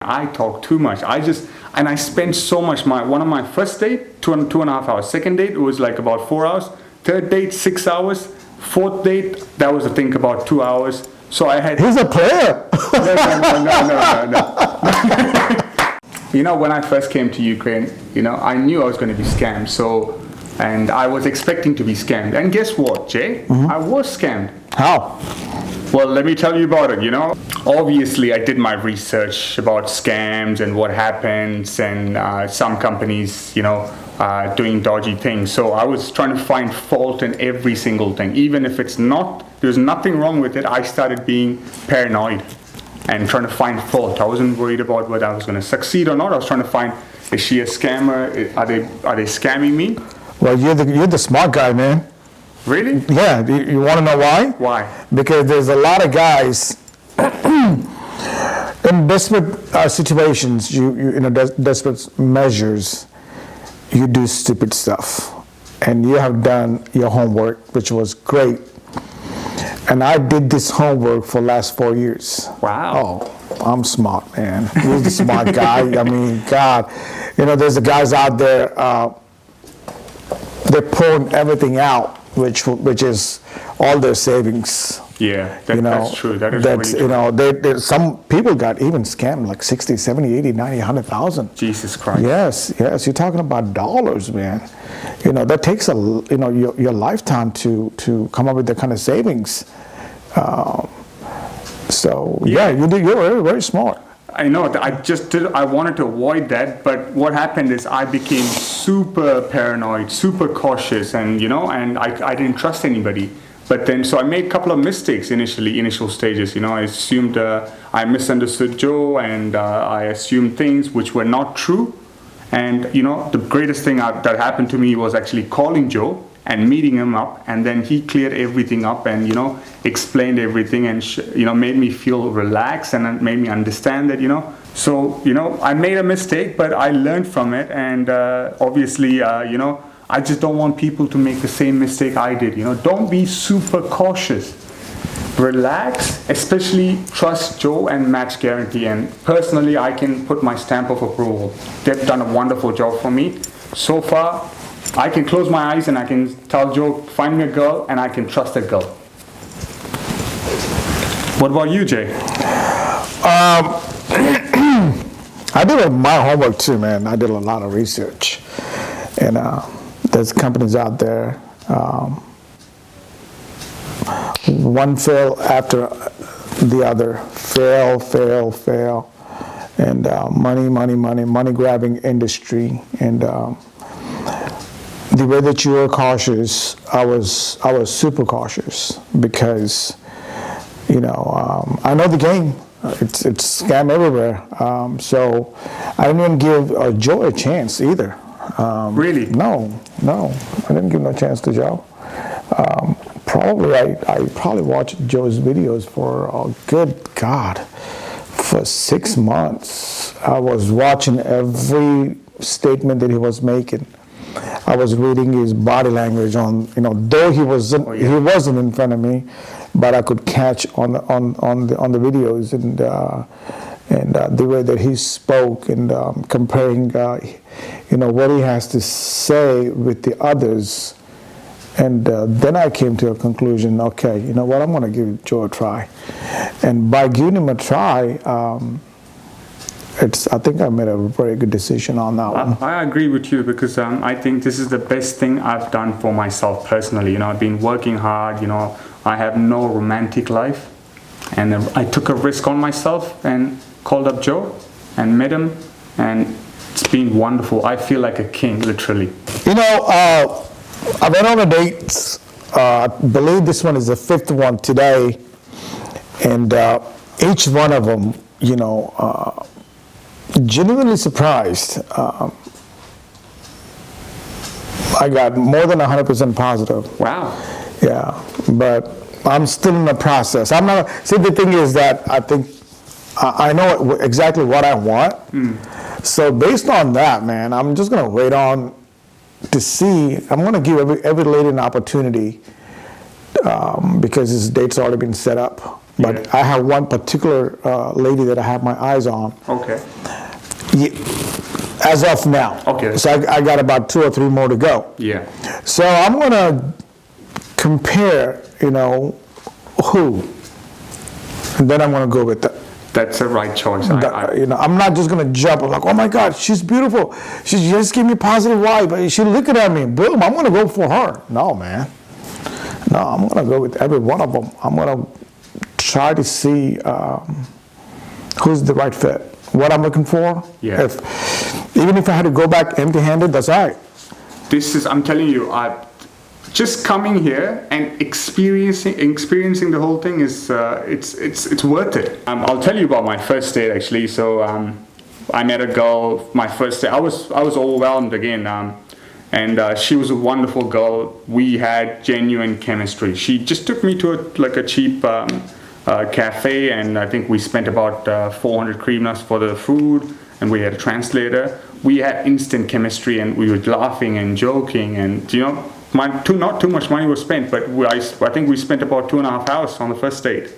I talk too much. And I spent so much. One of my first date, two and a half hours. Second date, it was like about 4 hours. Third date, 6 hours. Fourth date, that was I think about 2 hours. So I had. He's a player. No. When I first came to Ukraine, I knew I was going to be scammed. And I was expecting to be scammed. And guess what, Jay? I was scammed. How? Well, let me tell you about it, Obviously, I did my research about scams and what happens and some companies, doing dodgy things. So I was trying to find fault in every single thing. Even if there's nothing wrong with it, I started being paranoid and trying to find fault. I wasn't worried about whether I was going to succeed or not. I was trying to find, is she a scammer? Are they scamming me? Well, you're the smart guy, man. Really? Yeah. You want to know why? Why? Because there's a lot of guys in desperate situations, desperate measures, you do stupid stuff. And you have done your homework, which was great. And I did this homework for the last 4 years. Wow. Oh, I'm smart, man. Who's the smart guy? I mean, God. There's the guys out there, they're pouring everything out, which is all their savings. Yeah, that's true. That is really true. Some people got even scammed like 60, 70, 80, 90, 100,000. Jesus Christ. Yes. You're talking about dollars, man. That takes your lifetime to come up with that kind of savings. You're very, very smart. I know. I wanted to avoid that, but what happened is I became super paranoid, super cautious, and I didn't trust anybody. But then, so I made a couple of mistakes initial stages. I assumed I misunderstood Joe, and I assumed things which were not true. And the greatest thing that happened to me was actually calling Joe and meeting him up, and then he cleared everything up and explained everything and made me feel relaxed and made me understand that So I made a mistake, but I learned from it, and obviously I just don't want people to make the same mistake I did. Don't be super cautious. Relax, especially trust Joe and Matt's Guaranty. And personally, I can put my stamp of approval. They've done a wonderful job for me. So far, I can close my eyes and I can tell Joe, find me a girl, and I can trust that girl. What about you, Jay? I did my homework too, man. I did a lot of research. And there's companies out there, one fail after the other, fail, and money grabbing industry. And the way that you were cautious, I was super cautious because, I know the game. It's scam everywhere. So I didn't even give Joe a chance either. Really? No, I didn't give no chance to Joe. I probably watched Joe's videos for, for 6 months. I was watching every statement that he was making. I was reading his body language on, though he wasn't in front of me, but I could catch on the videos and the way that he spoke and comparing, what he has to say with the others. And then I came to a conclusion, okay, you know what, I'm going to give Joe a try. And by giving him a try, I think I made a very good decision on that one. I agree with you because I think this is the best thing I've done for myself personally. I've been working hard, I have no romantic life. And I took a risk on myself and called up Joe and met him, and it's been wonderful. I feel like a king, literally. I've been on a date. I believe this one is the 5th one today, and each one of them, genuinely surprised. I got more than 100% positive. Wow. Yeah, but I'm still in the process. I'm not. See, the thing is that I think I know exactly what I want. So based on that, man, I'm just gonna wait on to see. I'm gonna give every lady an opportunity because this date's already been set up. but Yeah. I have one particular lady that I have my eyes on. Okay. As of now. Okay. So I got about 2 or 3 more to go. Yeah. So I'm gonna compare, who, and then I'm gonna go with that. That's the right choice. I'm not just gonna jump. I'm like, oh my God, she's beautiful. She just gave me positive vibe. She looking at me. Boom, I'm gonna go for her. No, man. No, I'm gonna go with every one of them. I'm gonna try to see who's the right fit. What I'm looking for. Yeah. Even if I had to go back empty-handed, that's all right. I'm telling you, just coming here and experiencing the whole thing is it's worth it. I'll tell you about my first date actually. So I met a girl my first day. I was overwhelmed again, and she was a wonderful girl. We had genuine chemistry. She just took me to a cheap cafe, and I think we spent about 400 hryvnias for the food, and we had a translator. We had instant chemistry, and we were laughing and joking, and not too much money was spent, but I think we spent about 2.5 hours on the first date.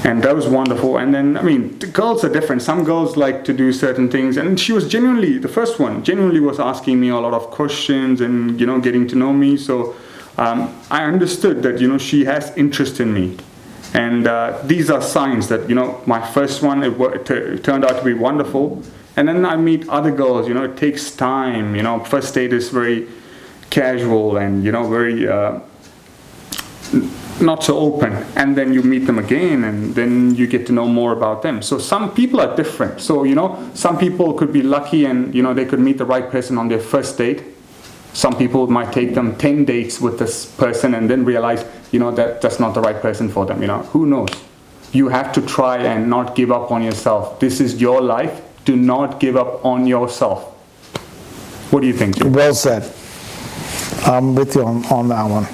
And that was wonderful. And then, the girls are different. Some girls like to do certain things. And she was the first one genuinely was asking me a lot of questions and, getting to know me. So I understood that, she has interest in me. And these are signs that, my first one, it turned out to be wonderful. And then I meet other girls, it takes time. First date is very casual and, very not so open, and then you meet them again, and then you get to know more about them. So some people are different. So some people could be lucky and they could meet the right person on their first date. Some people might take them 10 dates with this person and then realize that that's not the right person for them. Who knows? You have to try and not give up on yourself. This is your life. Do not give up on yourself. What do you think, Jim? Well said. I'm with you on that one.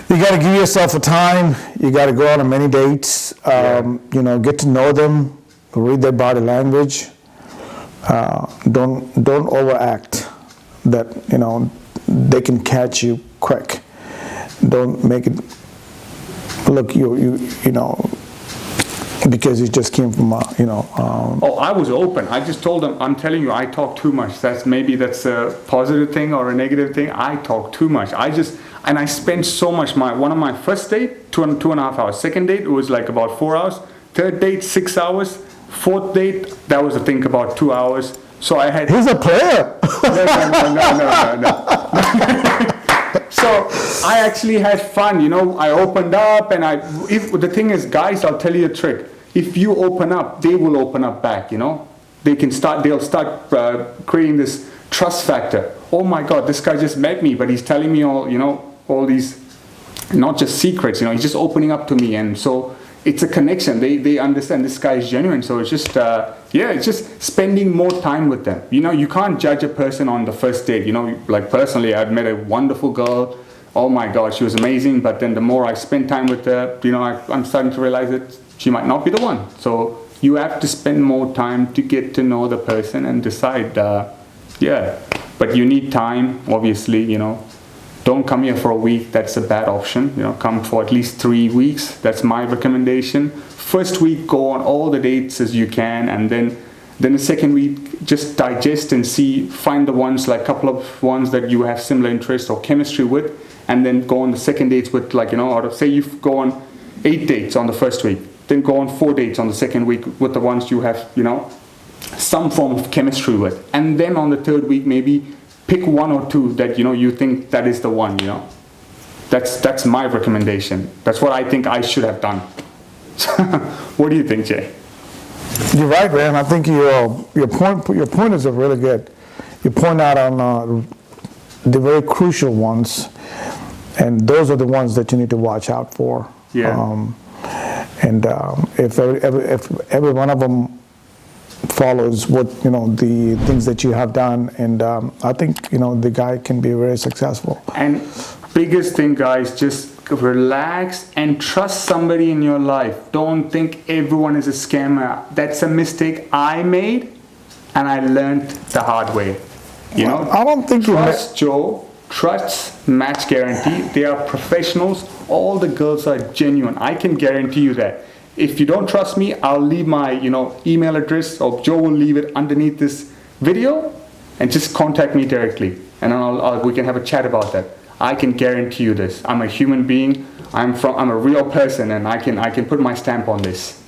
You got to give yourself a time. You got to go on many dates. Get to know them, read their body language. Don't overact that they can catch you quick. Don't make it look because you just came from I was open. I just told them, I'm telling you, I talk too much. That's a positive thing or a negative thing. I talk too much. And I spent so much. One of my first date, 2.5 hours. Second date, it was like about 4 hours. Third date, 6 hours. Fourth date, that was I think about 2 hours. So I had. He's a player. No. So I actually had fun. I opened up, and if the thing is, guys, I'll tell you a trick. If you open up, they will open up back. They'll start creating this trust factor. Oh my God, this guy just met me, but he's telling me all these, not just secrets. He's just opening up to me, and so it's a connection. They understand this guy is genuine. So it's just it's just spending more time with them. You can't judge a person on the first date. Like personally, I've met a wonderful girl. Oh my God, she was amazing. But then the more I spend time with her, I'm starting to realize that she might not be the one. So you have to spend more time to get to know the person and decide. But you need time, obviously. Don't come here for a week. That's a bad option. Come for at least 3 weeks. That's my recommendation. First week, go on all the dates as you can, and then the second week, just digest and find the ones, like a couple of ones that you have similar interests or chemistry with, and then go on the second dates with, out of, say you go on 8 dates on the first week, then go on 4 dates on the second week with the ones you have, some form of chemistry with, and then on the third week maybe pick 1 or 2 that you think that is the one. That's my recommendation. That's what I think I should have done. What do you think, Jay? You're right, man. I think your point is really good. You point out on the very crucial ones, and those are the ones that you need to watch out for. Yeah. If every one of them follows what the things that you have done, and I think the guy can be very successful. And biggest thing, guys, just relax and trust somebody in your life. Don't think everyone is a scammer. That's a mistake I made, and I learned the hard way. I don't think trust Joe, Trust Match Guarantee. They are professionals. All the girls are genuine. I can guarantee you that. If you don't trust me, I'll leave my email address, or Joe will leave it underneath this video, and just contact me directly, and we can have a chat about that. I can guarantee you this. I'm a human being. I'm a real person, and I can put my stamp on this.